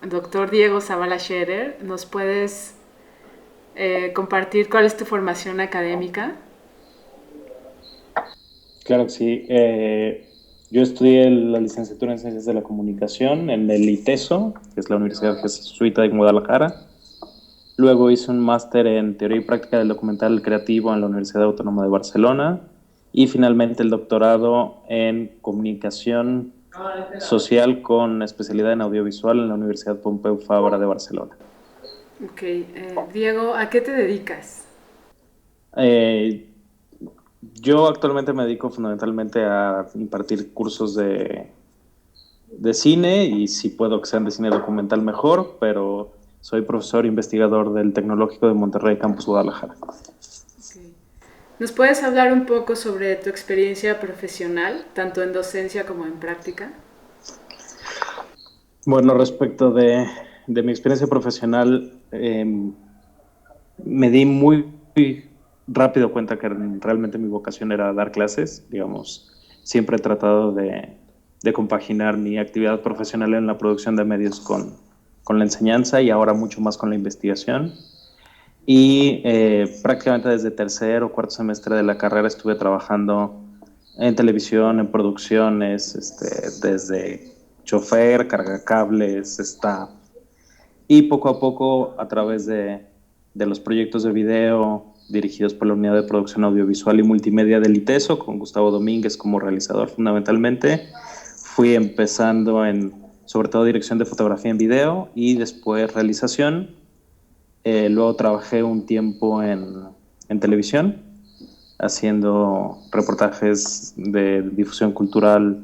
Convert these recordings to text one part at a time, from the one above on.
doctor Diego Zavala Scherer. ¿Nos puedes compartir cuál es tu formación académica? Claro que sí. Yo estudié la licenciatura en Ciencias de la Comunicación en el ITESO, que es la Universidad Jesuita de Guadalajara. Luego hice un máster en Teoría y Práctica del Documental Creativo en la Universidad Autónoma de Barcelona. Y finalmente el doctorado en Comunicación Social con especialidad en audiovisual en la Universidad Pompeu Fabra de Barcelona. Ok, Diego, ¿a qué te dedicas? Eh, yo actualmente me dedico fundamentalmente a impartir cursos de cine y si puedo que sean de cine documental mejor, pero soy profesor investigador del Tecnológico de Monterrey, Campus Guadalajara. Okay. ¿Nos puedes hablar un poco sobre tu experiencia profesional, tanto en docencia como en práctica? Bueno, respecto de mi experiencia profesional, me di muy rápido cuenta que realmente mi vocación era dar clases, digamos. Siempre he tratado de compaginar mi actividad profesional en la producción de medios con la enseñanza y ahora mucho más con la investigación. Y prácticamente desde tercer o cuarto semestre de la carrera estuve trabajando en televisión, en producciones, desde chofer, cargacables, staff. Y poco a poco, a través de los proyectos de video dirigidos por la Unidad de Producción Audiovisual y Multimedia del ITESO, con Gustavo Domínguez como realizador fundamentalmente, fui empezando en, sobre todo, dirección de fotografía en video y después realización. Luego trabajé un tiempo en televisión, haciendo reportajes de difusión cultural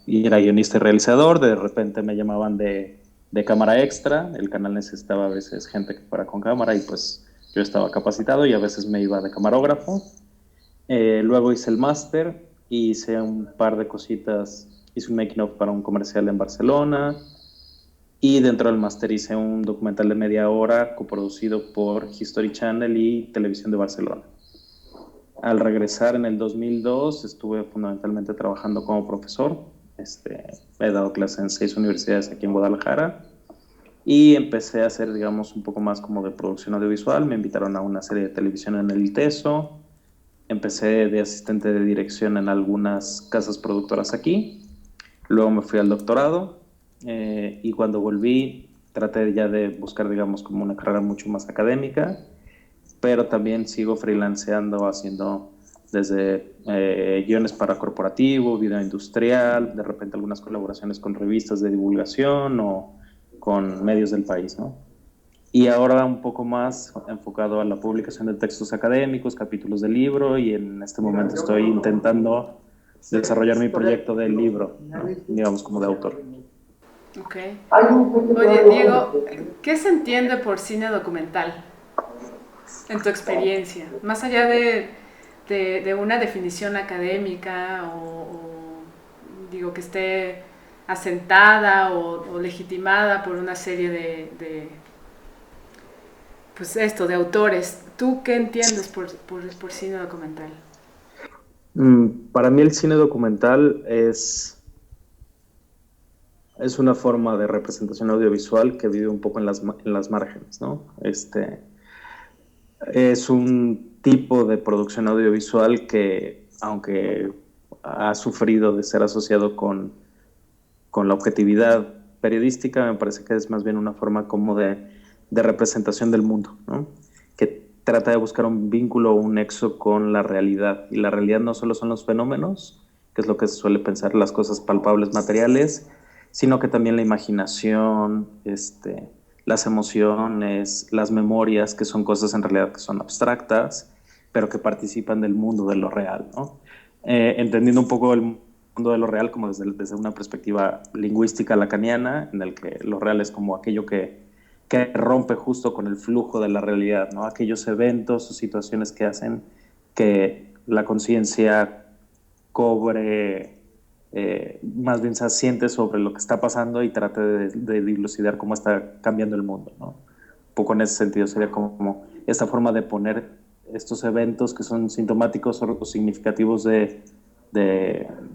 y era guionista y realizador. De repente me llamaban de cámara extra, el canal necesitaba a veces gente que fuera con cámara y pues yo estaba capacitado y a veces me iba de camarógrafo. Luego hice el máster y hice un par de cositas, hice un making of para un comercial en Barcelona y dentro del máster hice un documental de media hora coproducido por History Channel y Televisión de Barcelona. Al regresar en el 2002 estuve fundamentalmente trabajando como profesor. He dado clases en 6 universidades aquí en Guadalajara y empecé a hacer, digamos, un poco más como de producción audiovisual. Me invitaron a una serie de televisión en el ITESO. Empecé de asistente de dirección en algunas casas productoras aquí. Luego me fui al doctorado y cuando volví traté ya de buscar, digamos, como una carrera mucho más académica, pero también sigo freelanceando, haciendo desde guiones para corporativo, video industrial, de repente algunas colaboraciones con revistas de divulgación o con medios del país, ¿no? Y ahora un poco más enfocado a la publicación de textos académicos, capítulos de libro, y en este momento estoy intentando desarrollar mi proyecto de libro, ¿no? Digamos como de autor. Ok. Oye, Diego, ¿qué se entiende por cine documental en tu experiencia? Más allá de una definición académica digo que esté asentada o legitimada por una serie pues esto, de autores. ¿Tú qué entiendes por cine documental? Para mí el cine documental es una forma de representación audiovisual que vive un poco en las márgenes, ¿no? Es un tipo de producción audiovisual que, aunque ha sufrido de ser asociado con la objetividad periodística, me parece que es más bien una forma como de representación del mundo, ¿no? Que trata de buscar un vínculo o un nexo con la realidad. Y la realidad no solo son los fenómenos, que es lo que se suele pensar, las cosas palpables, materiales, sino que también la imaginación, las emociones, las memorias, que son cosas en realidad que son abstractas, pero que participan del mundo de lo real, ¿no? Entendiendo un poco el mundo de lo real como desde una perspectiva lingüística lacaniana, en el que lo real es como aquello que rompe justo con el flujo de la realidad, ¿no? Aquellos eventos o situaciones que hacen que la conciencia cobre, más bien se asiente sobre lo que está pasando y trate de dilucidar cómo está cambiando el mundo, ¿no? Un poco en ese sentido sería como esta forma de poner estos eventos que son sintomáticos o significativos de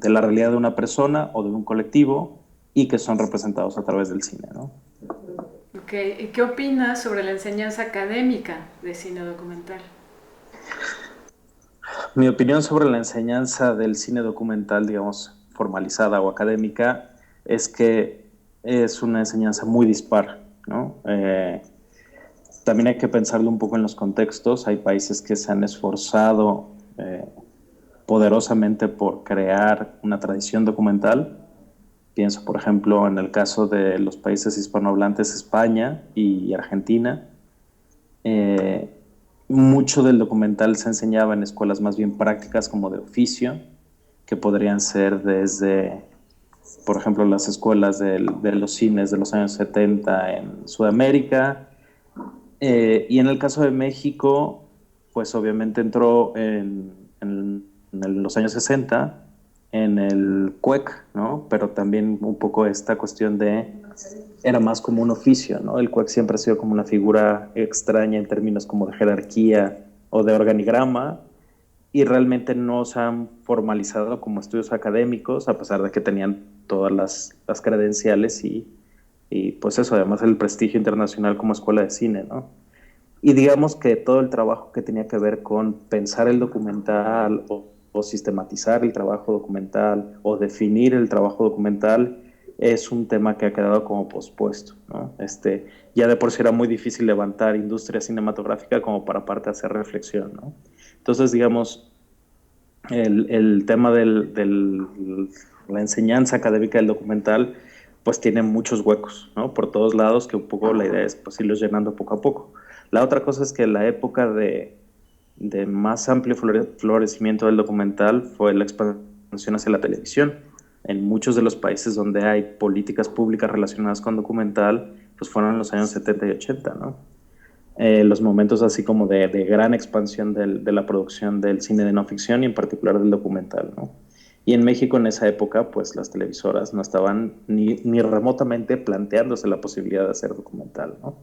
la realidad de una persona o de un colectivo y que son representados a través del cine, ¿no? Ok, ¿y qué opinas sobre la enseñanza académica de cine documental? Mi opinión sobre la enseñanza del cine documental, digamos, formalizada o académica, es que es una enseñanza muy dispar, ¿no? También hay que pensarlo un poco en los contextos. Hay países que se han esforzado poderosamente por crear una tradición documental. Pienso, por ejemplo, en el caso de los países hispanohablantes, España y Argentina. Eh, Mucho del documental se enseñaba en escuelas más bien prácticas como de oficio, que podrían ser desde, por ejemplo, las escuelas de los cines de los años 70 en Sudamérica. Y en el caso de México, pues obviamente entró en los años 60 en el CUEC, ¿no? Pero también un poco esta cuestión de, era más como un oficio, ¿no? El CUEC siempre ha sido como una figura extraña en términos como de jerarquía o de organigrama, y realmente no se han formalizado como estudios académicos, a pesar de que tenían todas las credenciales y pues eso, además el prestigio internacional como escuela de cine, ¿no? Y digamos que todo el trabajo que tenía que ver con pensar el documental o sistematizar el trabajo documental o definir el trabajo documental es un tema que ha quedado como pospuesto, ¿no? Ya de por sí era muy difícil levantar industria cinematográfica como para aparte hacer reflexión, ¿no? Entonces, digamos, el tema la enseñanza académica del documental pues tiene muchos huecos, ¿no? Por todos lados, que un poco la idea es pues irlos llenando poco a poco. La otra cosa es que la época de más amplio florecimiento del documental fue la expansión hacia la televisión. En muchos de los países donde hay políticas públicas relacionadas con documental, pues fueron los años 70 y 80, ¿no? Los momentos así como de gran expansión de la producción del cine de no ficción y en particular del documental, ¿no? Y en México en esa época, pues las televisoras no estaban ni remotamente planteándose la posibilidad de hacer documental, ¿no?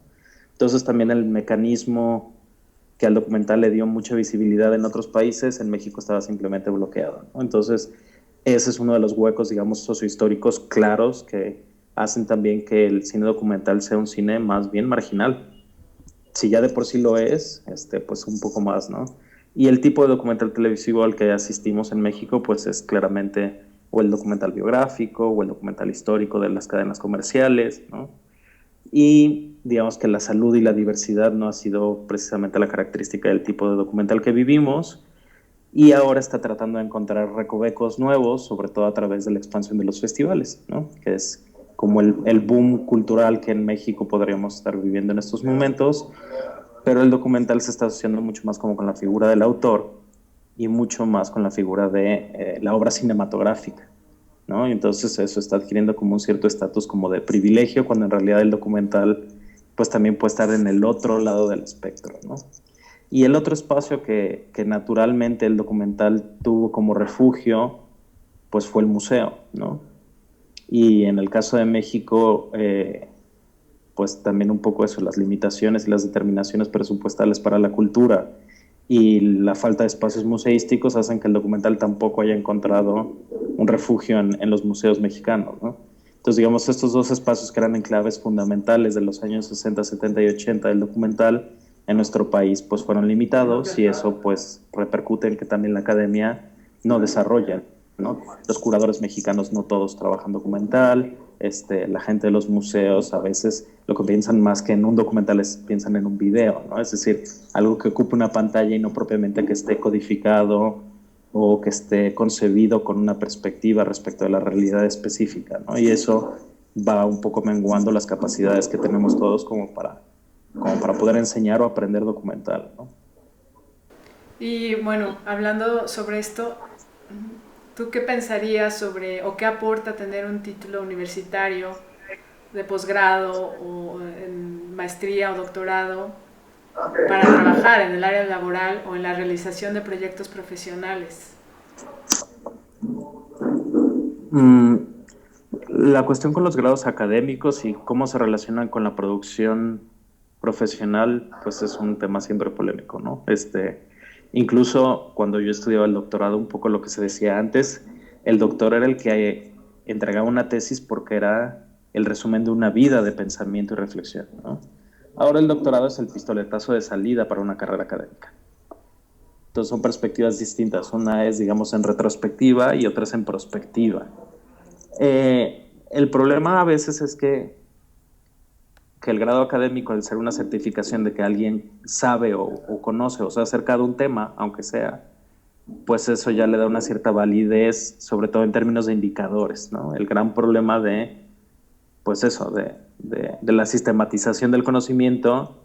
Entonces también el mecanismo que al documental le dio mucha visibilidad en otros países, en México estaba simplemente bloqueado, ¿no? Entonces ese es uno de los huecos, digamos, sociohistóricos claros que hacen también que el cine documental sea un cine más bien marginal. Si ya de por sí lo es, pues un poco más, ¿no? Y el tipo de documental televisivo al que asistimos en México, pues es claramente o el documental biográfico o el documental histórico de las cadenas comerciales, ¿no? Y digamos que la salud y la diversidad no ha sido precisamente la característica del tipo de documental que vivimos, y ahora está tratando de encontrar recovecos nuevos, sobre todo a través de la expansión de los festivales, ¿no? Que es como el boom cultural que en México podríamos estar viviendo en estos momentos, pero el documental se está asociando mucho más como con la figura del autor y mucho más con la figura de la obra cinematográfica, ¿no? Y entonces eso está adquiriendo como un cierto estatus como de privilegio, cuando en realidad el documental pues también puede estar en el otro lado del espectro, ¿no? Y el otro espacio que naturalmente el documental tuvo como refugio, pues fue el museo, ¿no? Y en el caso de México, pues también un poco eso, las limitaciones y las determinaciones presupuestales para la cultura y la falta de espacios museísticos hacen que el documental tampoco haya encontrado un refugio en los museos mexicanos, ¿no? Entonces, digamos, estos dos espacios que eran enclaves fundamentales de los años 60, 70 y 80 del documental en nuestro país, pues fueron limitados, y eso pues repercute en que también la academia no desarrolla, ¿no? Los curadores mexicanos no todos trabajan documental, la gente de los museos a veces lo que piensan más que en un documental es piensan en un video, ¿no? Es decir, algo que ocupe una pantalla y no propiamente que esté codificado o que esté concebido con una perspectiva respecto de la realidad específica, ¿no? Y eso va un poco menguando las capacidades que tenemos todos como para poder enseñar o aprender documental, ¿no? Y bueno, hablando sobre esto, ¿tú qué pensarías sobre o qué aporta tener un título universitario de posgrado o en maestría o doctorado para trabajar en el área laboral o en la realización de proyectos profesionales? Mm, la cuestión con los grados académicos y cómo se relacionan con la producción profesional, pues es un tema siempre polémico, ¿no? Incluso cuando yo estudiaba el doctorado, un poco lo que se decía antes, el doctor era el que entregaba una tesis porque era el resumen de una vida de pensamiento y reflexión, ¿no? Ahora el doctorado es el pistoletazo de salida para una carrera académica. Entonces son perspectivas distintas. Una es, digamos, en retrospectiva y otra es en prospectiva. El problema a veces es que el grado académico, al ser una certificación de que alguien sabe o conoce o se ha acercado a un tema, aunque sea, pues eso ya le da una cierta validez, sobre todo en términos de indicadores, ¿no? El gran problema pues eso, de la sistematización del conocimiento,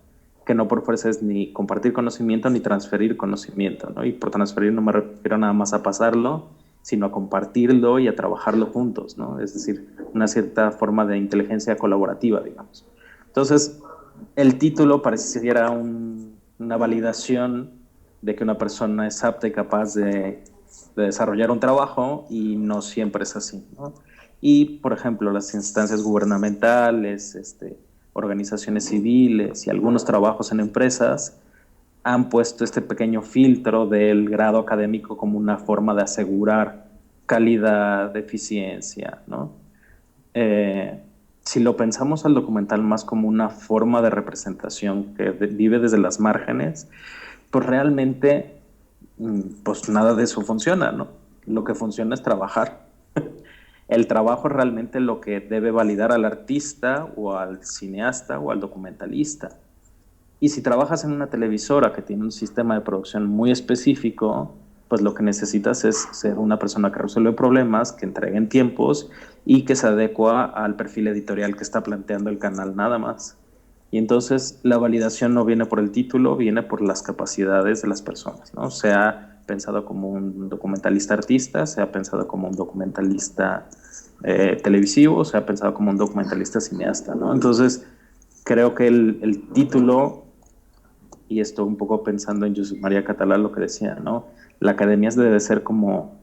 que no por fuerza es ni compartir conocimiento ni transferir conocimiento, ¿no? Y por transferir no me refiero nada más a pasarlo, sino a compartirlo y a trabajarlo juntos, ¿no? Es decir, una cierta forma de inteligencia colaborativa, digamos. Entonces, el título pareciera una validación de que una persona es apta y capaz de desarrollar un trabajo, y no siempre es así, ¿no? Y, por ejemplo, las instancias gubernamentales, organizaciones civiles y algunos trabajos en empresas han puesto este pequeño filtro del grado académico como una forma de asegurar calidad, eficiencia, ¿no? Si lo pensamos al documental más como una forma de representación que vive desde las márgenes, pues realmente, pues nada de eso funciona, ¿no? Lo que funciona es trabajar. El trabajo es realmente lo que debe validar al artista o al cineasta o al documentalista. Y si trabajas en una televisora que tiene un sistema de producción muy específico, pues lo que necesitas es ser una persona que resuelve problemas, que entregue en tiempos y que se adecua al perfil editorial que está planteando el canal nada más. Y entonces la validación no viene por el título, viene por las capacidades de las personas, ¿no? Se ha pensado como un documentalista artista, se ha pensado como un documentalista televisivo, se ha pensado como un documentalista cineasta, ¿no? Entonces creo que el título, y esto un poco pensando en Josep María Català, lo que decía, ¿no? La academia debe ser como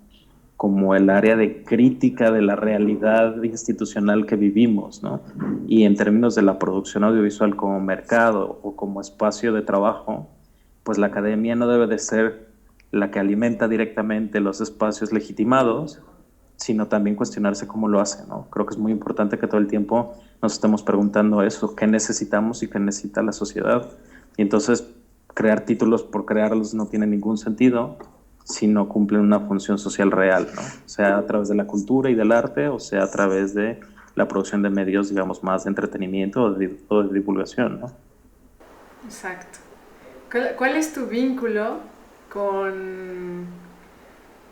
el área de crítica de la realidad institucional que vivimos, ¿no? Y en términos de la producción audiovisual como mercado o como espacio de trabajo, pues la academia no debe de ser la que alimenta directamente los espacios legitimados, sino también cuestionarse cómo lo hace, ¿no? Creo que es muy importante que todo el tiempo nos estemos preguntando eso, qué necesitamos y qué necesita la sociedad. Y entonces crear títulos por crearlos no tiene ningún sentido si no cumplen una función social real, ¿no? Sea a través de la cultura y del arte, o sea a través de la producción de medios, digamos, más de entretenimiento o de divulgación, ¿no? Exacto. ¿Cuál es tu vínculo con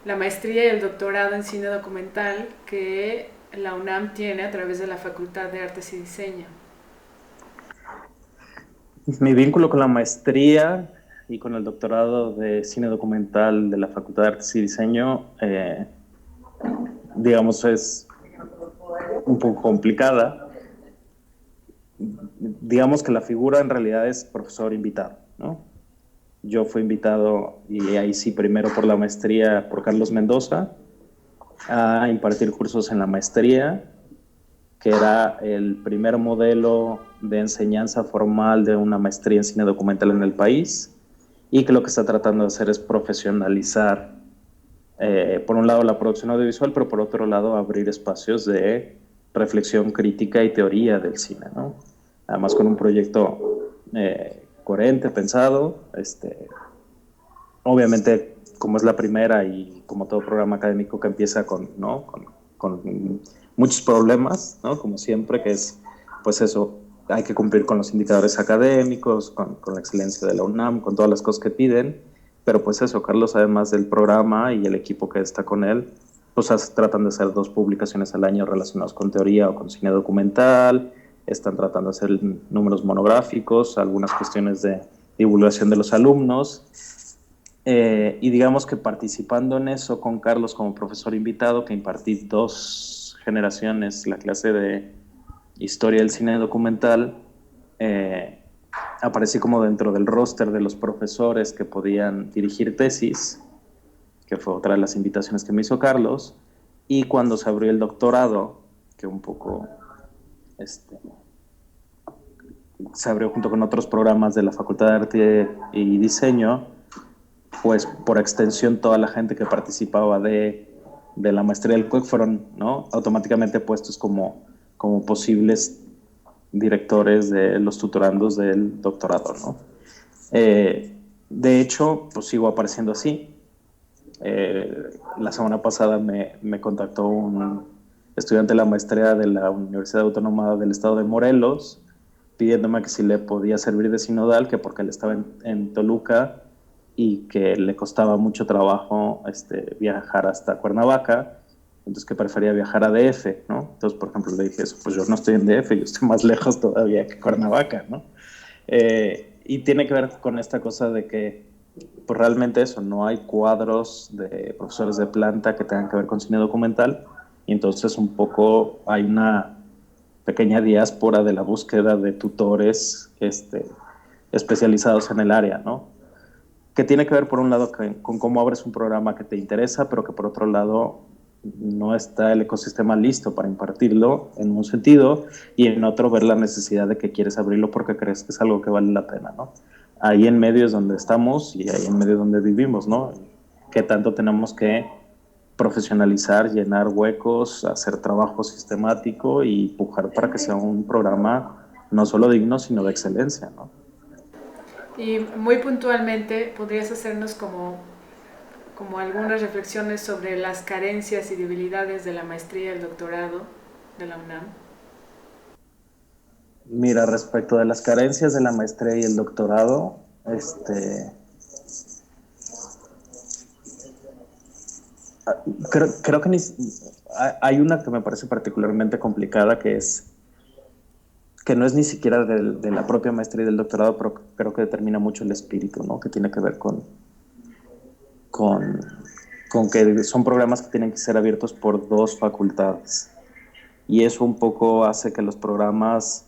la maestría y el doctorado en cine documental que la UNAM tiene a través de la Facultad de Artes y Diseño? Mi vínculo con la maestría y con el doctorado de cine documental de la Facultad de Artes y Diseño, digamos, es un poco complicada. Digamos que la figura en realidad es profesor invitado, ¿no? Yo fui invitado, y ahí sí, primero por la maestría por Carlos Mendoza, a impartir cursos en la maestría, que era el primer modelo de enseñanza formal de una maestría en cine documental en el país, y que lo que está tratando de hacer es profesionalizar, por un lado, la producción audiovisual, pero por otro lado, abrir espacios de reflexión crítica y teoría del cine, ¿no? Además, con un proyecto coherente, pensado, obviamente, como es la primera y como todo programa académico que empieza con, ¿no? con muchos problemas, ¿no? Como siempre, que es, pues eso, hay que cumplir con los indicadores académicos, con la excelencia de la UNAM, con todas las cosas que piden, pero pues eso, Carlos, además del programa y el equipo que está con él, pues tratan de hacer 2 publicaciones al año relacionadas con teoría o con cine documental, están tratando de hacer números monográficos, algunas cuestiones de divulgación de los alumnos, y digamos que participando en eso con Carlos como profesor invitado, que impartí 2 generaciones la clase de Historia del Cine Documental, aparecí como dentro del roster de los profesores que podían dirigir tesis, que fue otra de las invitaciones que me hizo Carlos, y cuando se abrió el doctorado, que un poco se abrió junto con otros programas de la Facultad de Arte y Diseño, pues por extensión toda la gente que participaba de de la maestría del CUEC fueron, ¿no?, automáticamente puestos como posibles directores de los tutorandos del doctorado, ¿no? De hecho, pues sigo apareciendo así. La semana pasada me contactó un estudiante de la maestría de la Universidad Autónoma del Estado de Morelos, pidiéndome que si le podía servir de sinodal, que porque él estaba en Toluca y que le costaba mucho trabajo viajar hasta Cuernavaca, entonces que prefería viajar a DF, ¿no? Entonces, por ejemplo, le dije eso, pues yo no estoy en DF, yo estoy más lejos todavía que Cuernavaca, ¿no? Y tiene que ver con esta cosa de que, pues realmente eso, no hay cuadros de profesores de planta que tengan que ver con cine documental, y entonces un poco hay una pequeña diáspora de la búsqueda de tutores especializados en el área, ¿no? Que tiene que ver por un lado con cómo abres un programa que te interesa, pero que por otro lado no está el ecosistema listo para impartirlo en un sentido, y en otro ver la necesidad de que quieres abrirlo porque crees que es algo que vale la pena, ¿no? Ahí en medio es donde estamos y ahí en medio es donde vivimos, ¿no? ¿Qué tanto tenemos que profesionalizar, llenar huecos, hacer trabajo sistemático y pujar para que sea un programa no solo digno, sino de excelencia, ¿no? Y muy puntualmente, ¿podrías hacernos como algunas reflexiones sobre las carencias y debilidades de la maestría y el doctorado de la UNAM? Mira, respecto de las carencias de la maestría y el doctorado, creo que hay una que me parece particularmente complicada, que no es ni siquiera de la propia maestría y del doctorado, pero creo que determina mucho el espíritu, ¿no? Que tiene que ver con, con que son programas que tienen que ser abiertos por dos facultades. Y eso un poco hace que los programas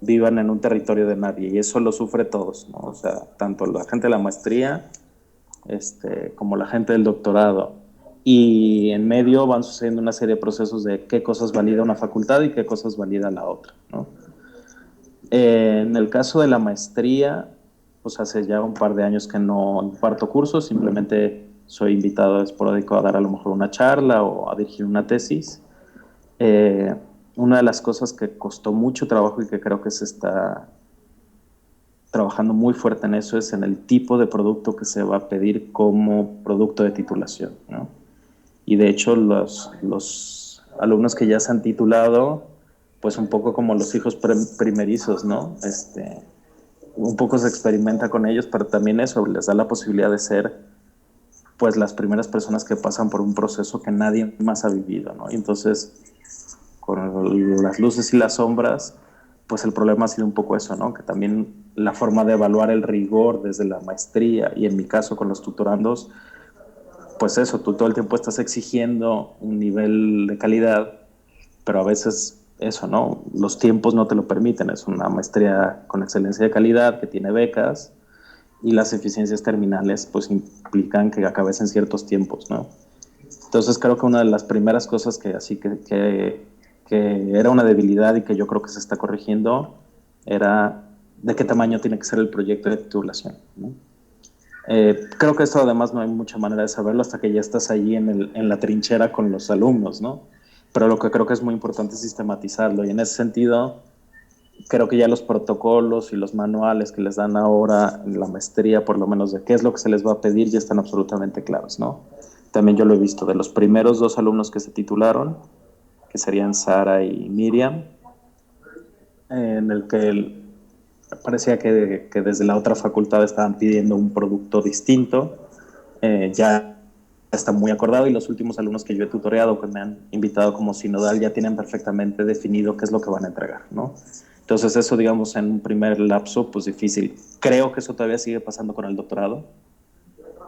vivan en un territorio de nadie, y eso lo sufre todos, ¿no? O sea, tanto la gente de la maestría como la gente del doctorado. Y en medio van sucediendo una serie de procesos de qué cosas valida una facultad y qué cosas valida la otra, ¿no? En el caso de la maestría, pues hace ya un par de años que no imparto cursos, simplemente soy invitado esporádico a dar a lo mejor una charla o a dirigir una tesis. Eh, una de las cosas que costó mucho trabajo y que creo que se está trabajando muy fuerte en eso es en el tipo de producto que se va a pedir como producto de titulación, ¿no? Y de hecho los alumnos que ya se han titulado, pues un poco como los hijos primerizos, ¿no? Un poco se experimenta con ellos, pero también eso les da la posibilidad de ser pues las primeras personas que pasan por un proceso que nadie más ha vivido, ¿no? Y entonces, con las luces y las sombras, pues el problema ha sido un poco eso, ¿no? Que también la forma de evaluar el rigor desde la maestría, y en mi caso con los tutorandos, pues eso, tú todo el tiempo estás exigiendo un nivel de calidad, pero a veces eso, ¿no? Los tiempos no te lo permiten. Es una maestría con excelencia de calidad que tiene becas, y las eficiencias terminales pues implican que acabes en ciertos tiempos, ¿no? Entonces creo que una de las primeras cosas que era una debilidad y que yo creo que se está corrigiendo era de qué tamaño tiene que ser el proyecto de titulación, ¿no? Creo que esto además no hay mucha manera de saberlo hasta que ya estás allí en la trinchera con los alumnos, ¿no? Pero lo que creo que es muy importante es sistematizarlo, y en ese sentido creo que ya los protocolos y los manuales que les dan ahora en la maestría, por lo menos de qué es lo que se les va a pedir, ya están absolutamente claros, ¿no? También yo lo he visto de los primeros dos alumnos que se titularon, que serían Sara y Miriam, en el que parecía que desde la otra facultad estaban pidiendo un producto distinto. Ya está muy acordado, y los últimos alumnos que yo he tutoreado, que me han invitado como sinodal, ya tienen perfectamente definido qué es lo que van a entregar, ¿no? Entonces eso, digamos, en un primer lapso, pues difícil. Creo que eso todavía sigue pasando con el doctorado,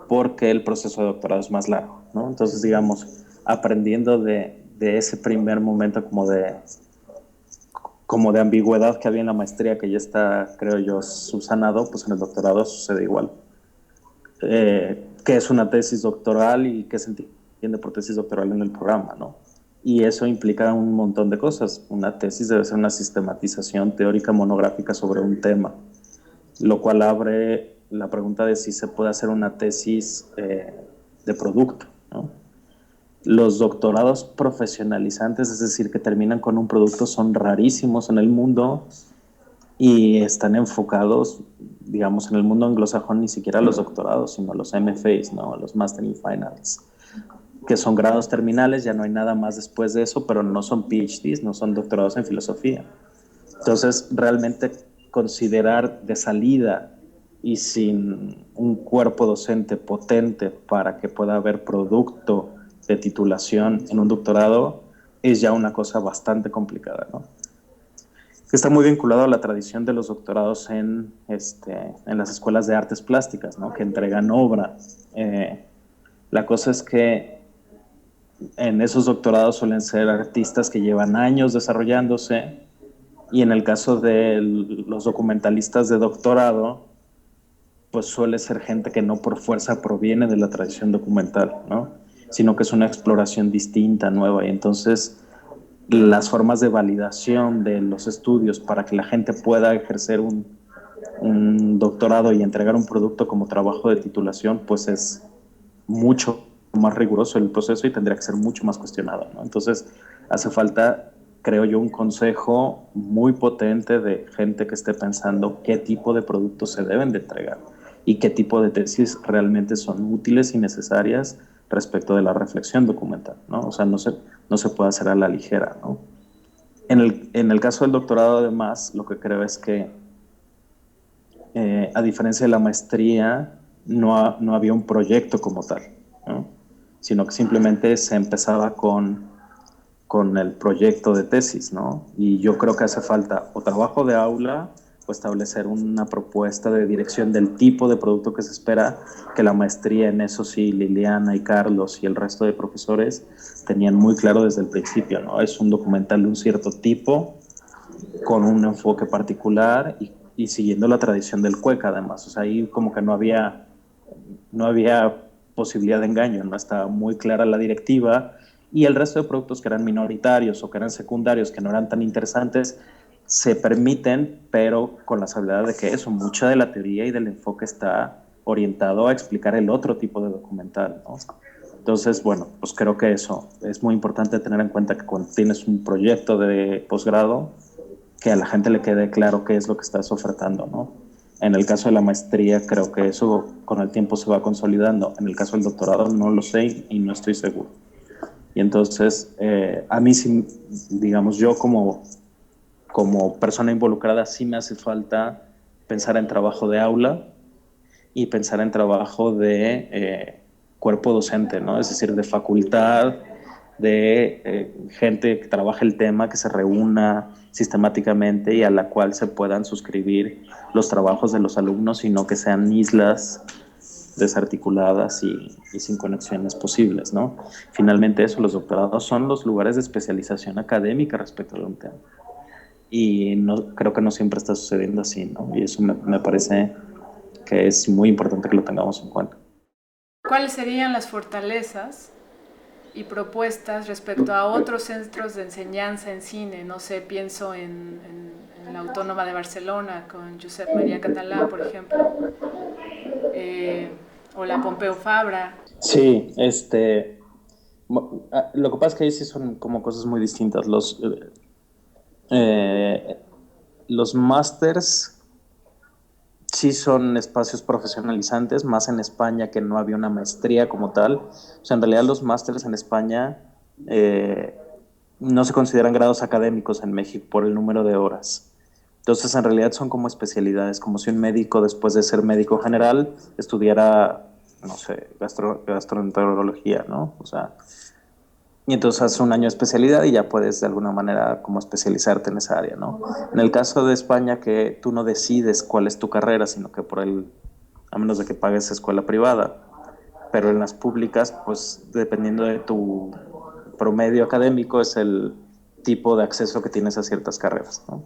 porque el proceso de doctorado es más largo, ¿no? Entonces, digamos, aprendiendo de ese primer momento como de ambigüedad que había en la maestría, que ya está, creo yo, subsanado, pues en el doctorado sucede igual. ¿Qué es una tesis doctoral y qué se entiende por tesis doctoral en el programa, ¿no? Y eso implica un montón de cosas. Una tesis debe ser una sistematización teórica monográfica sobre un tema, lo cual abre la pregunta de si se puede hacer una tesis de producto, ¿no? Los doctorados profesionalizantes, es decir, que terminan con un producto, son rarísimos en el mundo y están enfocados, digamos, en el mundo anglosajón, ni siquiera los doctorados, sino los MFAs, ¿no? Los Master in Finance, que son grados terminales, ya no hay nada más después de eso, pero no son PhDs, no son doctorados en filosofía. Entonces, realmente considerar de salida y sin un cuerpo docente potente para que pueda haber producto de titulación en un doctorado es ya una cosa bastante complicada, ¿no? Está muy vinculado a la tradición de los doctorados en las escuelas de artes plásticas, ¿no? Que entregan obra. La cosa es que en esos doctorados suelen ser artistas que llevan años desarrollándose, y en el caso de los documentalistas de doctorado, pues suele ser gente que no por fuerza proviene de la tradición documental, ¿no? Sino que es una exploración distinta, nueva, y entonces las formas de validación de los estudios para que la gente pueda ejercer un doctorado y entregar un producto como trabajo de titulación, pues es mucho más riguroso el proceso y tendría que ser mucho más cuestionado, ¿no? Entonces hace falta, creo yo, un consejo muy potente de gente que esté pensando qué tipo de productos se deben de entregar y qué tipo de tesis realmente son útiles y necesarias respecto de la reflexión documental, ¿no? O sea, no se puede hacer a la ligera, ¿no? En el caso del doctorado, además, lo que creo es que, a diferencia de la maestría, no había un proyecto como tal, ¿no? Sino que simplemente se empezaba con el proyecto de tesis, ¿no? Y yo creo que hace falta o trabajo de aula o establecer una propuesta de dirección del tipo de producto que se espera, que la maestría en eso sí, Liliana y Carlos y el resto de profesores tenían muy claro desde el principio, ¿no? Es un documental de un cierto tipo, con un enfoque particular y siguiendo la tradición del Cueca, además. O sea, ahí como que no había posibilidad de engaño, no estaba muy clara la directiva, y el resto de productos que eran minoritarios o que eran secundarios, que no eran tan interesantes, se permiten, pero con la salvedad de que eso, mucha de la teoría y del enfoque está orientado a explicar el otro tipo de documental, ¿no? Entonces, bueno, pues creo que eso es muy importante tener en cuenta, que cuando tienes un proyecto de posgrado, que a la gente le quede claro qué es lo que estás ofertando, ¿no? En el caso de la maestría, creo que eso con el tiempo se va consolidando. En el caso del doctorado, no lo sé y no estoy seguro. Y entonces, a mí sí, digamos, yo como persona involucrada, sí me hace falta pensar en trabajo de aula y pensar en trabajo de cuerpo docente, ¿no? Es decir, de facultad, de gente que trabaje el tema, que se reúna sistemáticamente y a la cual se puedan suscribir los trabajos de los alumnos, y no que sean islas desarticuladas y sin conexiones posibles, ¿no? Finalmente eso, los doctorados son los lugares de especialización académica respecto a un tema. Y no, creo que no siempre está sucediendo así, ¿no? Y eso me parece que es muy importante que lo tengamos en cuenta. ¿Cuáles serían las fortalezas y propuestas respecto a otros centros de enseñanza en cine? No sé, pienso en la Autónoma de Barcelona con Josep María Català, por ejemplo, o la Pompeu Fabra. Sí, lo que pasa es que ahí sí son como cosas muy distintas. Los másters sí son espacios profesionalizantes, más en España, que no había una maestría como tal. O sea, en realidad los másters en España no se consideran grados académicos en México por el número de horas. Entonces, en realidad son como especialidades, como si un médico, después de ser médico general, estudiara, no sé, gastroenterología, ¿no? O sea, y entonces haces un año de especialidad y ya puedes de alguna manera como especializarte en esa área, ¿no? En el caso de España, que tú no decides cuál es tu carrera, sino que a menos de que pagues escuela privada, pero en las públicas, pues dependiendo de tu promedio académico es el tipo de acceso que tienes a ciertas carreras, ¿no?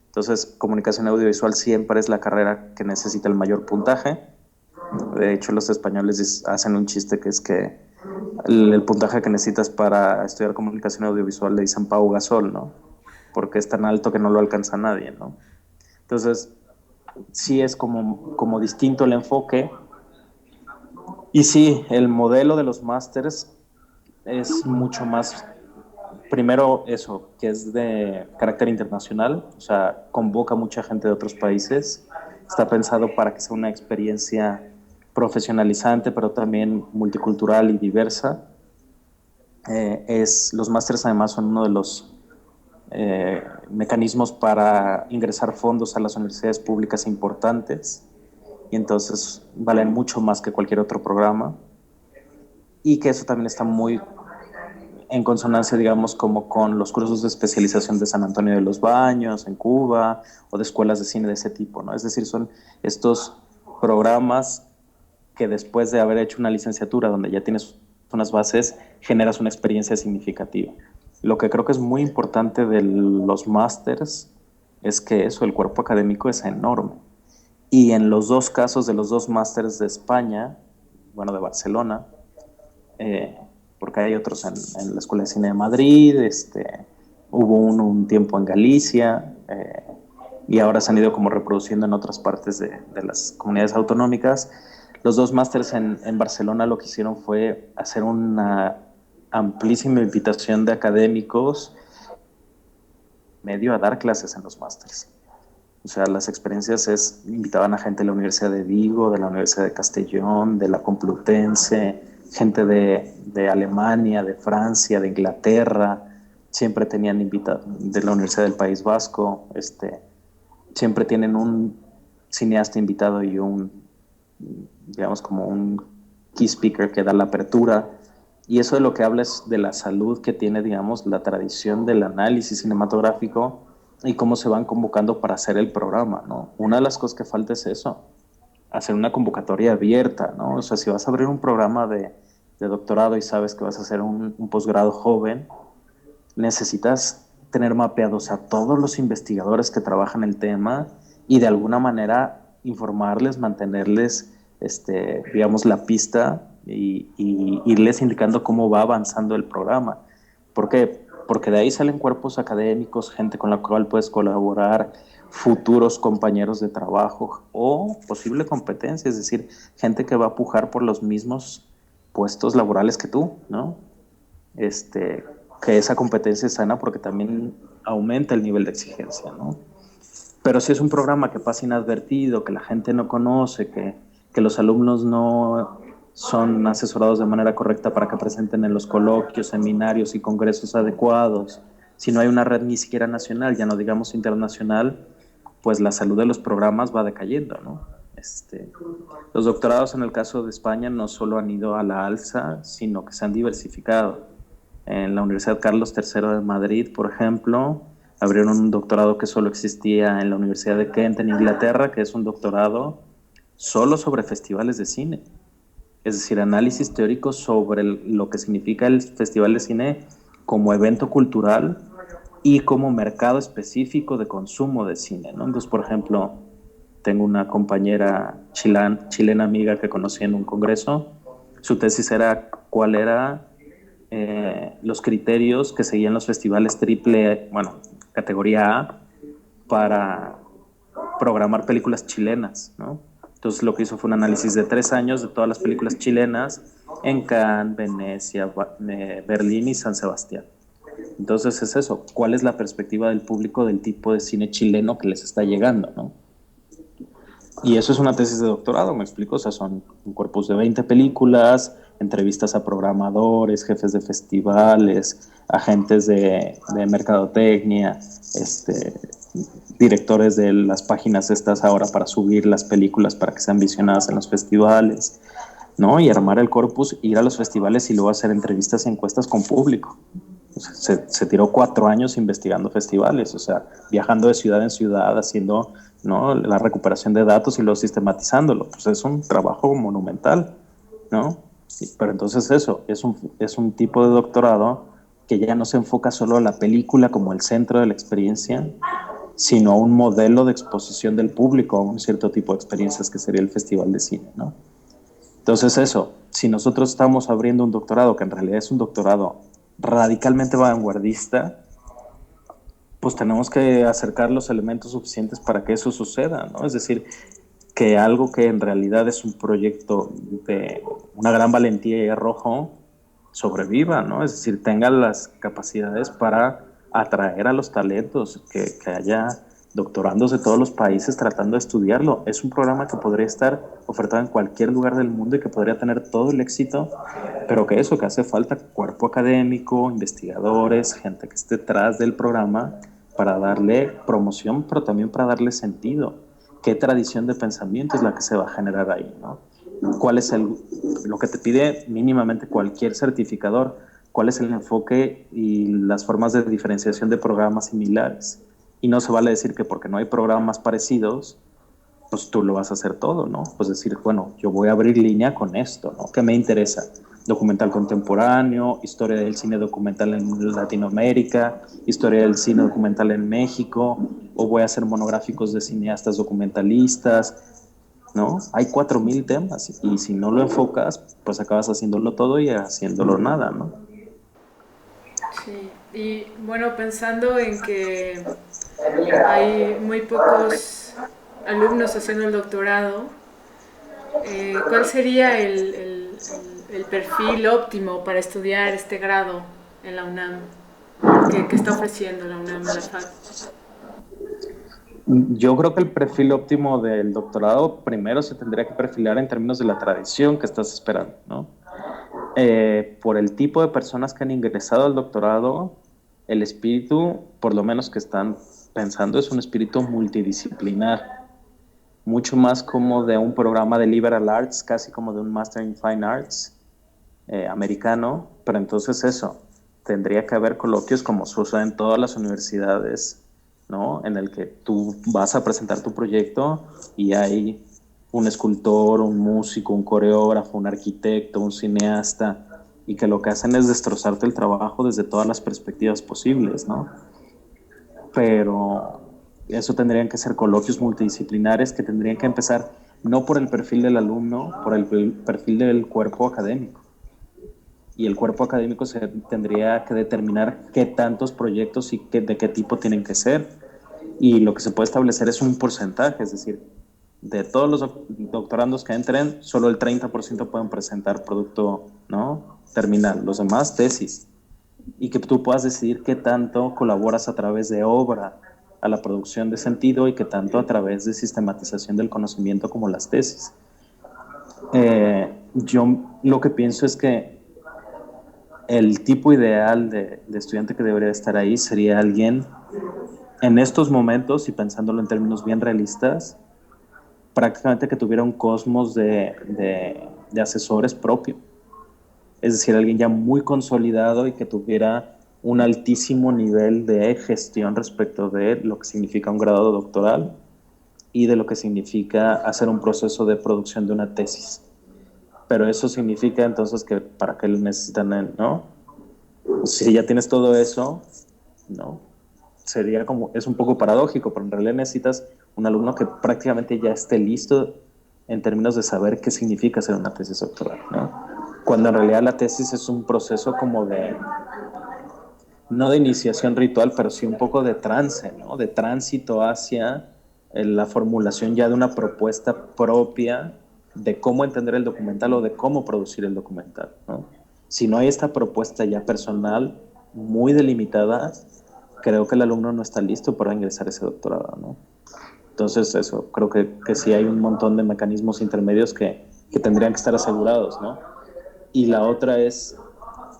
Entonces, comunicación audiovisual siempre es la carrera que necesita el mayor puntaje. De hecho, los españoles hacen un chiste que es que el puntaje que necesitas para estudiar comunicación audiovisual le dicen Pau Gasol, ¿no? Porque es tan alto que no lo alcanza nadie, ¿no? Entonces, sí es como distinto el enfoque. Y sí, el modelo de los másters es mucho más, primero eso, que es de carácter internacional, o sea, convoca mucha gente de otros países, está pensado para que sea una experiencia profesionalizante, pero también multicultural y diversa. Los másteres además son uno de los mecanismos para ingresar fondos a las universidades públicas importantes y entonces valen mucho más que cualquier otro programa y que eso también está muy en consonancia, digamos, como con los cursos de especialización de San Antonio de los Baños en Cuba o de escuelas de cine de ese tipo, ¿no? Es decir, son estos programas que después de haber hecho una licenciatura donde ya tienes unas bases, generas una experiencia significativa. Lo que creo que es muy importante de los másters es que eso, el cuerpo académico es enorme. Y en los dos casos de los dos másters de España, bueno, de Barcelona, porque hay otros en la Escuela de Cine de Madrid, hubo un tiempo en Galicia, y ahora se han ido como reproduciendo en otras partes de las comunidades autonómicas. Los dos másters en Barcelona lo que hicieron fue hacer una amplísima invitación de académicos medio a dar clases en los másters. O sea, las experiencias invitaban a gente de la Universidad de Vigo, de la Universidad de Castellón, de la Complutense, gente de Alemania, de Francia, de Inglaterra, siempre tenían invitados de la Universidad del País Vasco, siempre tienen un cineasta invitado y digamos, como un key speaker que da la apertura. Y eso de lo que habla es de la salud que tiene, digamos, la tradición del análisis cinematográfico y cómo se van convocando para hacer el programa, ¿no? Una de las cosas que falta es eso, hacer una convocatoria abierta, ¿no? O sea, si vas a abrir un programa de doctorado y sabes que vas a hacer un posgrado joven, necesitas tener mapeados a todos los investigadores que trabajan el tema y de alguna manera informarles, mantenerles, digamos, la pista y irles indicando cómo va avanzando el programa. ¿Por qué? Porque de ahí salen cuerpos académicos, gente con la cual puedes colaborar, futuros compañeros de trabajo o posible competencia, es decir, gente que va a pujar por los mismos puestos laborales que tú, ¿no? Que esa competencia es sana porque también aumenta el nivel de exigencia, ¿no? Pero si es un programa que pasa inadvertido, que la gente no conoce, que los alumnos no son asesorados de manera correcta para que presenten en los coloquios, seminarios y congresos adecuados, si no hay una red ni siquiera nacional, ya no digamos internacional, pues la salud de los programas va decayendo, ¿no? Los doctorados en el caso de España no solo han ido a la alza, sino que se han diversificado. En la Universidad Carlos III de Madrid, por ejemplo, abrieron un doctorado que solo existía en la Universidad de Kent en Inglaterra, que es un doctorado solo sobre festivales de cine. Es decir, análisis teórico sobre lo que significa el Festival de Cine como evento cultural y como mercado específico de consumo de cine, ¿no? Entonces, por ejemplo, tengo una compañera chilena amiga que conocí en un congreso. Su tesis era cuál era los criterios que seguían los festivales categoría A, para programar películas chilenas, ¿no? Entonces lo que hizo fue un análisis de 3 años de todas las películas chilenas en Cannes, Venecia, Berlín y San Sebastián. Entonces es eso, ¿cuál es la perspectiva del público del tipo de cine chileno que les está llegando, ¿no? Y eso es una tesis de doctorado, me explico, o sea, son un corpus de 20 películas, entrevistas a programadores, jefes de festivales, agentes de mercadotecnia, directores de las páginas estas ahora para subir las películas para que sean visionadas en los festivales, ¿no? Y armar el corpus, ir a los festivales y luego hacer entrevistas y encuestas con público. O sea, se tiró 4 años investigando festivales, o sea, viajando de ciudad en ciudad, haciendo, ¿no?, la recuperación de datos y luego sistematizándolo. Pues es un trabajo monumental, ¿no? Pero entonces eso, es un tipo de doctorado que ya no se enfoca solo a la película como el centro de la experiencia, sino a un modelo de exposición del público a un cierto tipo de experiencias que sería el Festival de Cine, ¿no? Entonces eso, si nosotros estamos abriendo un doctorado que en realidad es un doctorado radicalmente vanguardista, pues tenemos que acercar los elementos suficientes para que eso suceda, ¿no? Es decir, que algo que en realidad es un proyecto de una gran valentía y arrojo sobreviva, ¿no? Es decir, tenga las capacidades para atraer a los talentos, que haya doctorandos de todos los países tratando de estudiarlo. Es un programa que podría estar ofertado en cualquier lugar del mundo y que podría tener todo el éxito, pero que hace falta cuerpo académico, investigadores, gente que esté detrás del programa para darle promoción, pero también para darle sentido. ¿Qué tradición de pensamiento es la que se va a generar ahí, ¿no? ¿Cuál es lo que te pide mínimamente cualquier certificador? ¿Cuál es el enfoque y las formas de diferenciación de programas similares? Y no se vale decir que porque no hay programas parecidos, pues tú lo vas a hacer todo, ¿no? Pues decir, bueno, yo voy a abrir línea con esto, ¿no? ¿Qué me interesa? Documental contemporáneo, historia del cine documental en Latinoamérica, historia del cine documental en México, o voy a hacer monográficos de cineastas documentalistas, ¿no? Hay 4000 temas y si no lo enfocas, pues acabas haciéndolo todo y haciéndolo nada, ¿no? Sí, y bueno, pensando en que hay muy pocos alumnos haciendo el doctorado, ¿cuál sería el perfil óptimo para estudiar este grado en la UNAM? ¿Qué está ofreciendo la UNAM a la FAD? Yo creo que el perfil óptimo del doctorado primero se tendría que perfilar en términos de la tradición que estás esperando, ¿no? Por el tipo de personas que han ingresado al doctorado, el espíritu, por lo menos que están pensando, es un espíritu multidisciplinar, mucho más como de un programa de liberal arts, casi como de un Master in Fine Arts americano, pero entonces eso, tendría que haber coloquios como sucede en todas las universidades, ¿no? En el que tú vas a presentar tu proyecto y hay un escultor, un músico, un coreógrafo, un arquitecto, un cineasta, y que lo que hacen es destrozarte el trabajo desde todas las perspectivas posibles, ¿no? Pero eso tendrían que ser coloquios multidisciplinares que tendrían que empezar no por el perfil del alumno, por el perfil del cuerpo académico. Y el cuerpo académico se tendría que determinar qué tantos proyectos y de qué tipo tienen que ser. Y lo que se puede establecer es un porcentaje, es decir, de todos los doctorandos que entren, solo el 30% pueden presentar producto, ¿no?, terminal, los demás tesis. Y que tú puedas decidir qué tanto colaboras a través de obra a la producción de sentido y qué tanto a través de sistematización del conocimiento como las tesis. Yo lo que pienso es que el tipo ideal de estudiante que debería estar ahí sería alguien en estos momentos, y pensándolo en términos bien realistas, prácticamente que tuviera un cosmos de asesores propio. Es decir, alguien ya muy consolidado y que tuviera un altísimo nivel de gestión respecto de lo que significa un grado doctoral y de lo que significa hacer un proceso de producción de una tesis. Pero eso significa entonces que para qué lo necesitan, ¿no? Si ya tienes todo eso, ¿no? Sería como, es un poco paradójico, pero en realidad necesitas un alumno que prácticamente ya esté listo en términos de saber qué significa hacer una tesis doctoral, ¿no? Cuando en realidad la tesis es un proceso como de, no de iniciación ritual, pero sí un poco de trance, ¿no? De tránsito hacia la formulación ya de una propuesta propia de cómo entender el documental o de cómo producir el documental, ¿no? Si no hay esta propuesta ya personal, muy delimitada, creo que el alumno no está listo para ingresar a ese doctorado, ¿no? Entonces eso, creo que sí hay un montón de mecanismos intermedios que tendrían que estar asegurados, ¿no? Y la otra es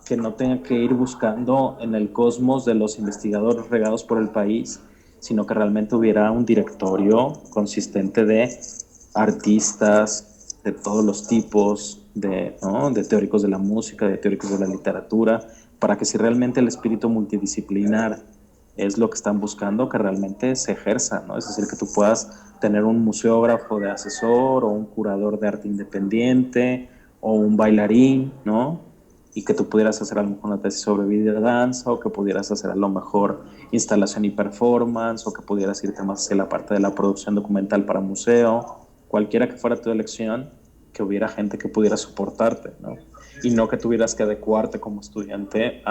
que no tenga que ir buscando en el cosmos de los investigadores regados por el país, sino que realmente hubiera un directorio consistente de artistas de todos los tipos, ¿no?, de teóricos de la música, de teóricos de la literatura, para que si realmente el espíritu multidisciplinar es lo que están buscando, que realmente se ejerza, ¿no? Es decir, que tú puedas tener un museógrafo de asesor o un curador de arte independiente o un bailarín, ¿no? Y que tú pudieras hacer a lo mejor una tesis sobre videodanza o que pudieras hacer a lo mejor instalación y performance o que pudieras irte más hacia la parte de la producción documental para museo, cualquiera que fuera tu elección, que hubiera gente que pudiera soportarte, ¿no? Y no que tuvieras que adecuarte como estudiante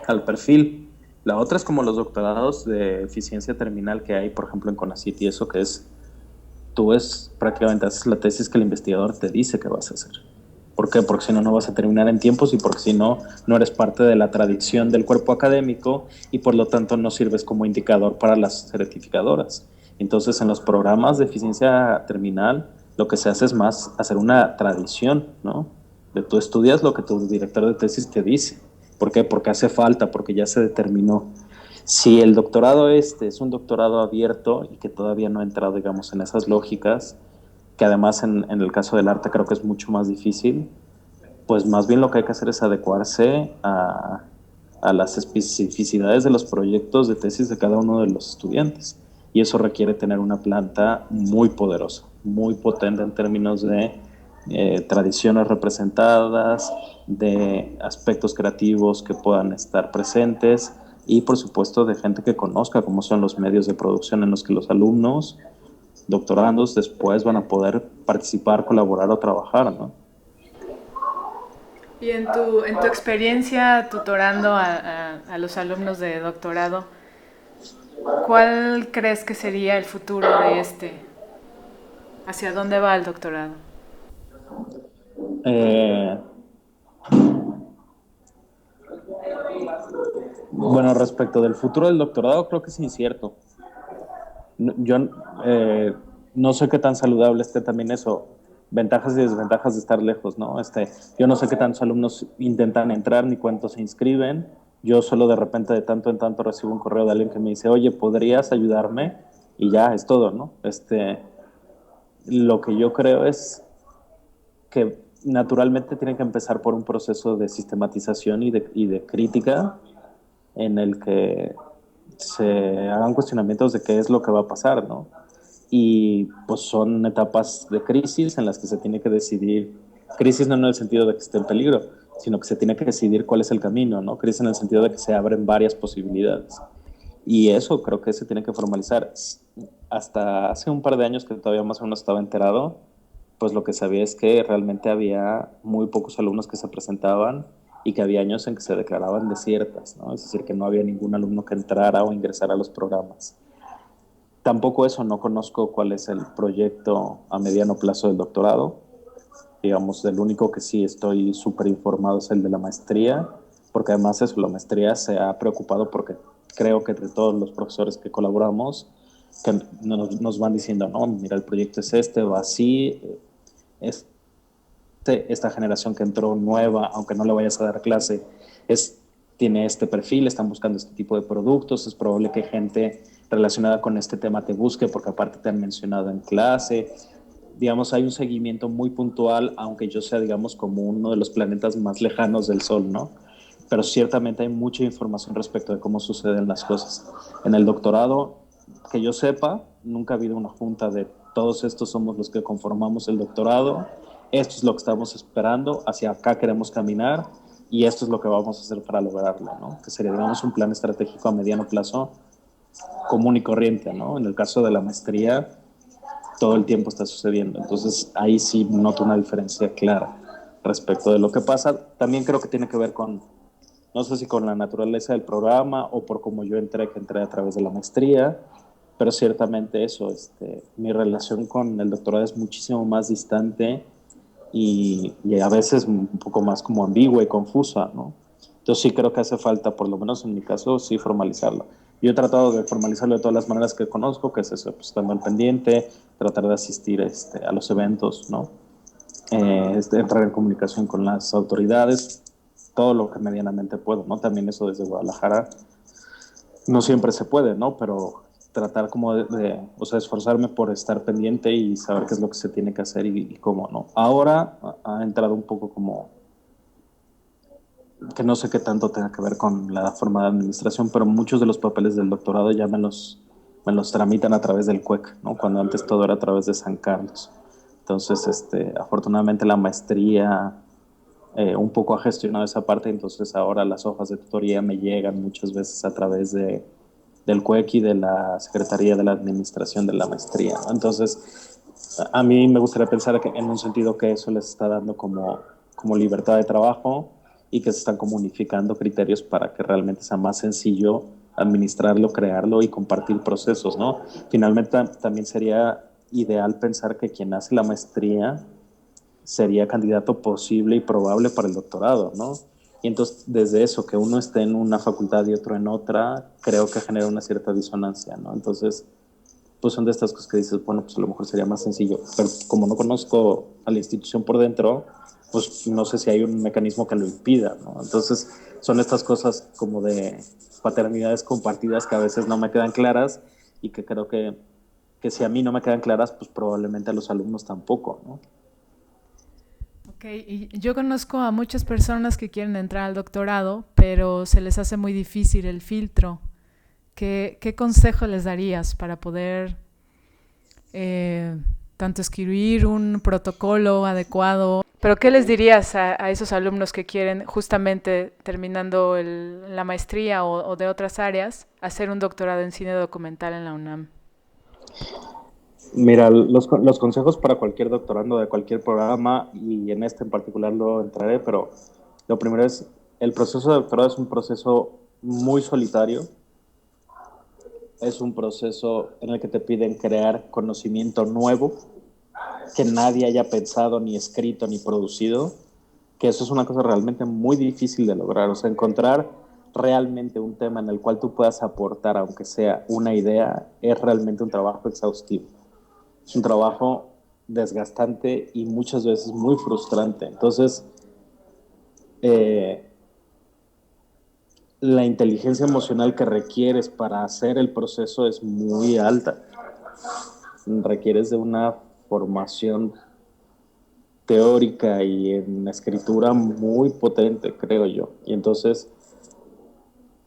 al perfil. La otra es como los doctorados de eficiencia terminal que hay, por ejemplo, en CONACYT y eso, que es, tú prácticamente haces la tesis que el investigador te dice que vas a hacer, ¿Por qué? Porque si no, no vas a terminar en tiempos y porque si no, no eres parte de la tradición del cuerpo académico y por lo tanto no sirves como indicador para las certificadoras. Entonces, en los programas de eficiencia terminal, lo que se hace es más hacer una tradición, ¿no? De tú estudias lo que tu director de tesis te dice. ¿Por qué? Porque hace falta, porque ya se determinó. Si el doctorado es un doctorado abierto y que todavía no ha entrado, digamos, en esas lógicas, que además en el caso del arte creo que es mucho más difícil, pues más bien lo que hay que hacer es adecuarse a las especificidades de los proyectos de tesis de cada uno de los estudiantes. Y eso requiere tener una planta muy poderosa, muy potente en términos de tradiciones representadas, de aspectos creativos que puedan estar presentes y por supuesto de gente que conozca cómo son los medios de producción en los que los alumnos, doctorandos, después van a poder participar, colaborar o trabajar, ¿no? Y en tu experiencia tutorando a los alumnos de doctorado, ¿cuál crees que sería el futuro de este? ¿Hacia dónde va el doctorado? Eh, bueno, respecto del futuro del doctorado, creo que es incierto. Yo no sé qué tan saludable esté también eso, ventajas y desventajas de estar lejos, ¿no? Yo no sé qué tantos alumnos intentan entrar ni cuántos se inscriben. Yo solo de repente de tanto en tanto recibo un correo de alguien que me dice, oye, ¿podrías ayudarme? Y ya es todo, ¿no? Lo que yo creo es que naturalmente tienen que empezar por un proceso de sistematización y de crítica en el que se hagan cuestionamientos de qué es lo que va a pasar, ¿no? Y pues son etapas de crisis en las que se tiene que decidir, crisis no en el sentido de que esté en peligro, sino que se tiene que decidir cuál es el camino, ¿no? Crisis en el sentido de que se abren varias posibilidades. Y eso creo que se tiene que formalizar. Hasta hace un par de años que todavía más o menos estaba enterado, pues lo que sabía es que realmente había muy pocos alumnos que se presentaban y que había años en que se declaraban desiertas, ¿no? Es decir, que no había ningún alumno que entrara o ingresara a los programas. Tampoco eso, no conozco cuál es el proyecto a mediano plazo del doctorado. Digamos, el único que sí estoy súper informado es el de la maestría, porque además eso, la maestría se ha preocupado porque creo que de todos los profesores que colaboramos, que nos van diciendo, no, mira, el proyecto es va así, esta generación que entró nueva, aunque no le vayas a dar clase, tiene este perfil, están buscando este tipo de productos, es probable que gente relacionada con este tema te busque porque aparte te han mencionado en clase. Digamos, hay un seguimiento muy puntual, aunque yo sea, digamos, como uno de los planetas más lejanos del Sol, ¿no? Pero ciertamente hay mucha información respecto de cómo suceden las cosas. En el doctorado, que yo sepa, nunca ha habido una junta de todos estos somos los que conformamos el doctorado, esto es lo que estamos esperando, hacia acá queremos caminar y esto es lo que vamos a hacer para lograrlo, ¿no? Que sería, digamos, un plan estratégico a mediano plazo común y corriente, ¿no? En el caso de la maestría, todo el tiempo está sucediendo. Entonces, ahí sí noto una diferencia clara respecto de lo que pasa. También creo que tiene que ver con, no sé si con la naturaleza del programa o por cómo yo entré, que entré a través de la maestría, pero ciertamente eso, mi relación con el doctorado es muchísimo más distante y a veces un poco más como ambigua y confusa, ¿no? Entonces sí creo que hace falta, por lo menos en mi caso, sí formalizarlo. Yo he tratado de formalizarlo de todas las maneras que conozco, que es eso, pues, estando al pendiente, tratar de asistir a los eventos, ¿no? Entrar en comunicación con las autoridades, todo lo que medianamente puedo, ¿no? También eso desde Guadalajara no siempre se puede, ¿no? Pero tratar como o sea, esforzarme por estar pendiente y saber qué es lo que se tiene que hacer y cómo, ¿no? Ahora ha entrado un poco como que no sé qué tanto tenga que ver con la forma de administración, pero muchos de los papeles del doctorado ya me los tramitan a través del CUEC, ¿no? Cuando antes todo era a través de San Carlos. Entonces, afortunadamente la maestría un poco ha gestionado esa parte, entonces ahora las hojas de tutoría me llegan muchas veces a través del CUEC y de la Secretaría de la Administración de la Maestría, ¿no? Entonces, a mí me gustaría pensar que en un sentido que eso les está dando como libertad de trabajo y que se están como unificando criterios para que realmente sea más sencillo administrarlo, crearlo y compartir procesos, ¿no? Finalmente también sería ideal pensar que quien hace la maestría sería candidato posible y probable para el doctorado, ¿no? Y entonces, desde eso, que uno esté en una facultad y otro en otra, creo que genera una cierta disonancia, ¿no? Entonces, pues son de estas cosas que dices, bueno, pues a lo mejor sería más sencillo, pero como no conozco a la institución por dentro, pues no sé si hay un mecanismo que lo impida, ¿no? Entonces, son estas cosas como de paternidades compartidas que a veces no me quedan claras y que creo que si a mí no me quedan claras, pues probablemente a los alumnos tampoco, ¿no? Ok, y yo conozco a muchas personas que quieren entrar al doctorado, pero se les hace muy difícil el filtro. ¿Qué consejo les darías para poder eh, tanto escribir un protocolo adecuado? Pero ¿qué les dirías a esos alumnos que quieren justamente terminando la maestría o de otras áreas hacer un doctorado en cine documental en la UNAM? Mira, los consejos para cualquier doctorando de cualquier programa, y en este en particular lo entraré, pero lo primero es, el proceso de doctorado es un proceso muy solitario, es un proceso en el que te piden crear conocimiento nuevo que nadie haya pensado, ni escrito, ni producido, que eso es una cosa realmente muy difícil de lograr, o sea, encontrar realmente un tema en el cual tú puedas aportar, aunque sea una idea, es realmente un trabajo exhaustivo. Es un trabajo desgastante y muchas veces muy frustrante. Entonces, eh, la inteligencia emocional que requieres para hacer el proceso es muy alta. Requieres de una formación teórica y en escritura muy potente, creo yo. Y entonces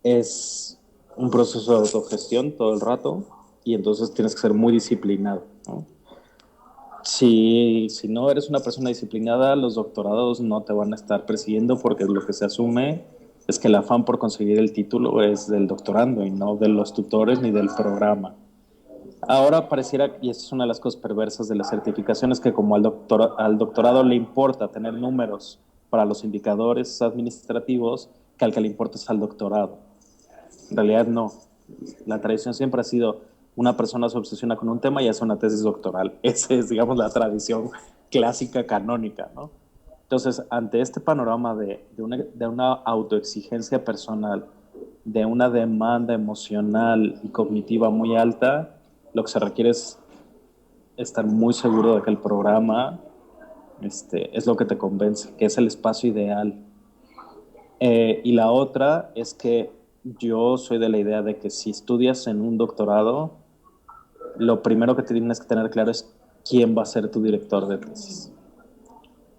es un proceso de autogestión todo el rato y entonces tienes que ser muy disciplinado, ¿no? Si no eres una persona disciplinada, los doctorados no te van a estar persiguiendo porque lo que se asume es que el afán por conseguir el título es del doctorando y no de los tutores ni del programa. Ahora pareciera, y esta es una de las cosas perversas de las certificaciones, que como al doctorado le importa tener números para los indicadores administrativos, que al que le importa es al doctorado. En realidad no. La tradición siempre ha sido una persona se obsesiona con un tema y hace una tesis doctoral. Esa es, digamos, la tradición clásica canónica, ¿no? Entonces, ante este panorama de una autoexigencia personal, de una demanda emocional y cognitiva muy alta, lo que se requiere es estar muy seguro de que el programa es lo que te convence, que es el espacio ideal. Y la otra es que yo soy de la idea de que si estudias en un doctorado, lo primero que tienes que tener claro es quién va a ser tu director de tesis.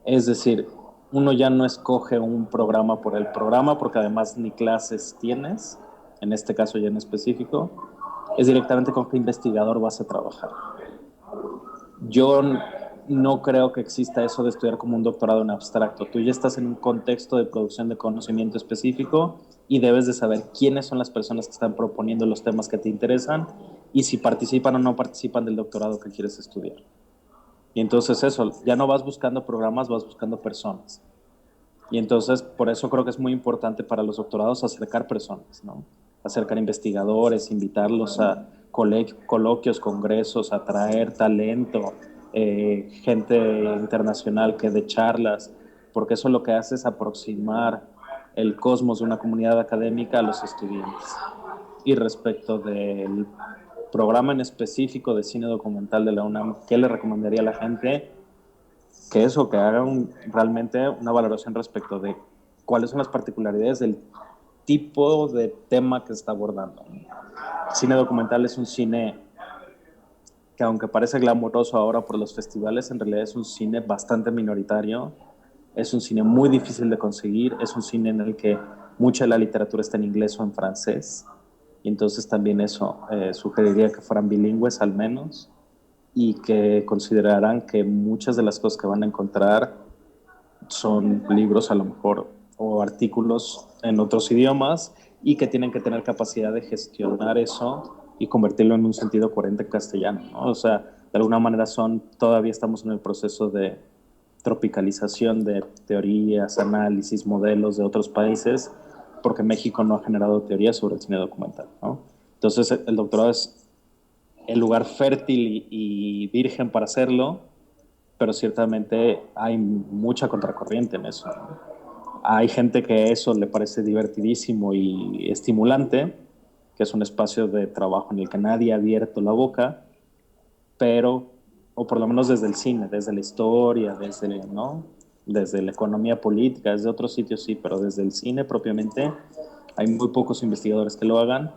Es decir, uno ya no escoge un programa por el programa, porque además ni clases tienes, en este caso ya en específico, es directamente con qué investigador vas a trabajar. Yo no creo que exista eso de estudiar como un doctorado en abstracto. Tú ya estás en un contexto de producción de conocimiento específico y debes de saber quiénes son las personas que están proponiendo los temas que te interesan y si participan o no participan del doctorado que quieres estudiar. Y entonces eso, ya no vas buscando programas, vas buscando personas. Y entonces por eso creo que es muy importante para los doctorados acercar personas, ¿no? Acercar investigadores, invitarlos a coloquios, congresos, a traer talento, gente internacional que dé charlas, porque eso lo que hace es aproximar el cosmos de una comunidad académica a los estudiantes. Y respecto del programa en específico de cine documental de la UNAM, ¿qué le recomendaría a la gente? Que eso, que hagan realmente una valoración respecto de cuáles son las particularidades del tipo de tema que se está abordando. El cine documental es un cine que, aunque parece glamuroso ahora por los festivales, en realidad es un cine bastante minoritario, es un cine muy difícil de conseguir, es un cine en el que mucha de la literatura está en inglés o en francés, y entonces también eso sugeriría que fueran bilingües al menos, y que consideraran que muchas de las cosas que van a encontrar son libros a lo mejor o artículos en otros idiomas y que tienen que tener capacidad de gestionar eso y convertirlo en un sentido coherente en castellano, ¿no? O sea, de alguna manera todavía estamos en el proceso de tropicalización de teorías, análisis, modelos de otros países, porque México no ha generado teorías sobre el cine documental, ¿no? Entonces, el doctorado es el lugar fértil y virgen para hacerlo, pero ciertamente hay mucha contracorriente en eso, ¿no? Hay gente que eso le parece divertidísimo y estimulante, que es un espacio de trabajo en el que nadie ha abierto la boca, pero, o por lo menos desde el cine, desde la historia, desde, ¿no? Desde la economía política, desde otros sitios sí, pero desde el cine propiamente hay muy pocos investigadores que lo hagan.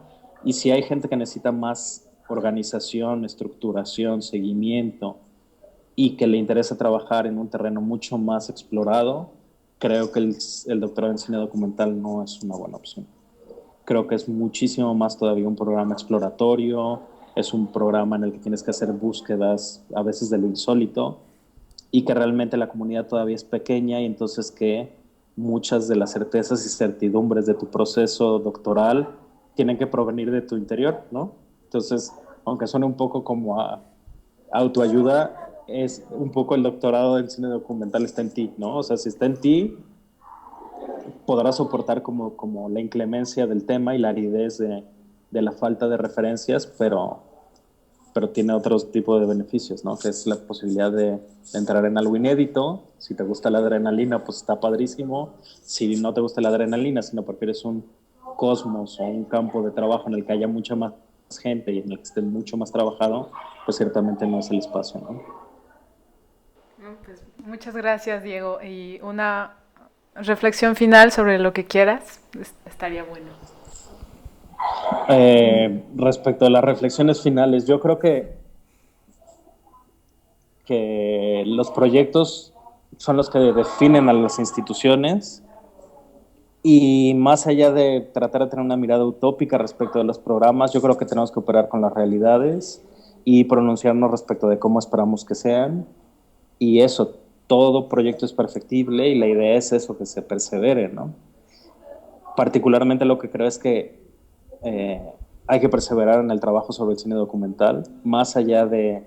Y si hay gente que necesita más organización, estructuración, seguimiento y que le interesa trabajar en un terreno mucho más explorado, creo que el doctorado en cine documental no es una buena opción. Creo que es muchísimo más todavía un programa exploratorio, es un programa en el que tienes que hacer búsquedas a veces de lo insólito y que realmente la comunidad todavía es pequeña y entonces que muchas de las certezas y certidumbres de tu proceso doctoral tienen que provenir de tu interior, ¿no? Entonces, aunque suene un poco como a autoayuda, es un poco el doctorado del cine documental está en ti, ¿no? O sea, si está en ti, podrás soportar como la inclemencia del tema y la aridez de la falta de referencias, pero tiene otro tipo de beneficios, ¿no? Que es la posibilidad de entrar en algo inédito. Si te gusta la adrenalina, pues está padrísimo. Si no te gusta la adrenalina, sino prefieres un cosmos o un campo de trabajo en el que haya mucha más gente y en el que esté mucho más trabajado, pues ciertamente no es el espacio, ¿no? Pues muchas gracias, Diego. Y una reflexión final sobre lo que quieras, estaría bueno. Respecto a las reflexiones finales, yo creo que los proyectos son los que definen a las instituciones y más allá de tratar de tener una mirada utópica respecto de los programas, yo creo que tenemos que operar con las realidades y pronunciarnos respecto de cómo esperamos que sean y eso, todo proyecto es perfectible y la idea es eso, que se persevere, ¿no? Particularmente lo que creo es que hay que perseverar en el trabajo sobre el cine documental, más allá de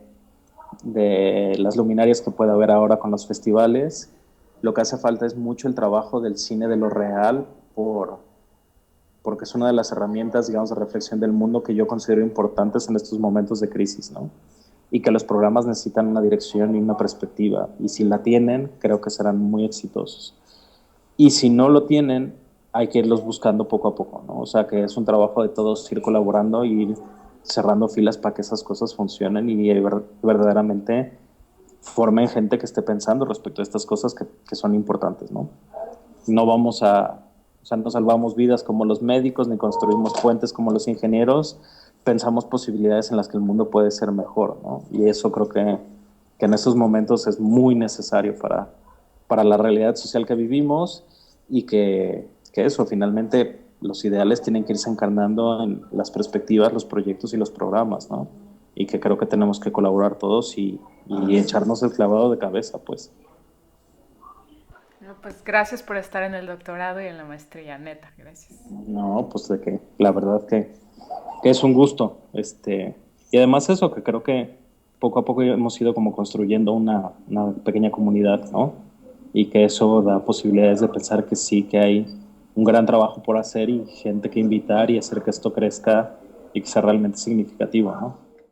las luminarias que puede haber ahora con los festivales. Lo que hace falta es mucho el trabajo del cine de lo real, porque es una de las herramientas, digamos, de reflexión del mundo que yo considero importantes en estos momentos de crisis, ¿no? Y que los programas necesitan una dirección y una perspectiva, y si la tienen, creo que serán muy exitosos. Y si no lo tienen, hay que irlos buscando poco a poco, ¿no? O sea, que es un trabajo de todos ir colaborando y ir cerrando filas para que esas cosas funcionen y verdaderamente formen gente que esté pensando respecto a estas cosas que son importantes, ¿no? No vamos a, o sea, no salvamos vidas como los médicos, ni construimos puentes como los ingenieros, pensamos posibilidades en las que el mundo puede ser mejor, ¿no? Y eso creo que en estos momentos es muy necesario para la realidad social que vivimos y que eso, finalmente, los ideales tienen que irse encarnando en las perspectivas, los proyectos y los programas, ¿no? Y que creo que tenemos que colaborar todos y echarnos el clavado de cabeza, pues. No, pues gracias por estar en el doctorado y en la maestría, neta, gracias. No, pues de que la verdad que es un gusto. Y además eso, que creo que poco a poco hemos ido como construyendo una pequeña comunidad, ¿no? Y que eso da posibilidades de pensar que sí, que hay un gran trabajo por hacer y gente que invitar y hacer que esto crezca y que sea realmente significativo, ¿no?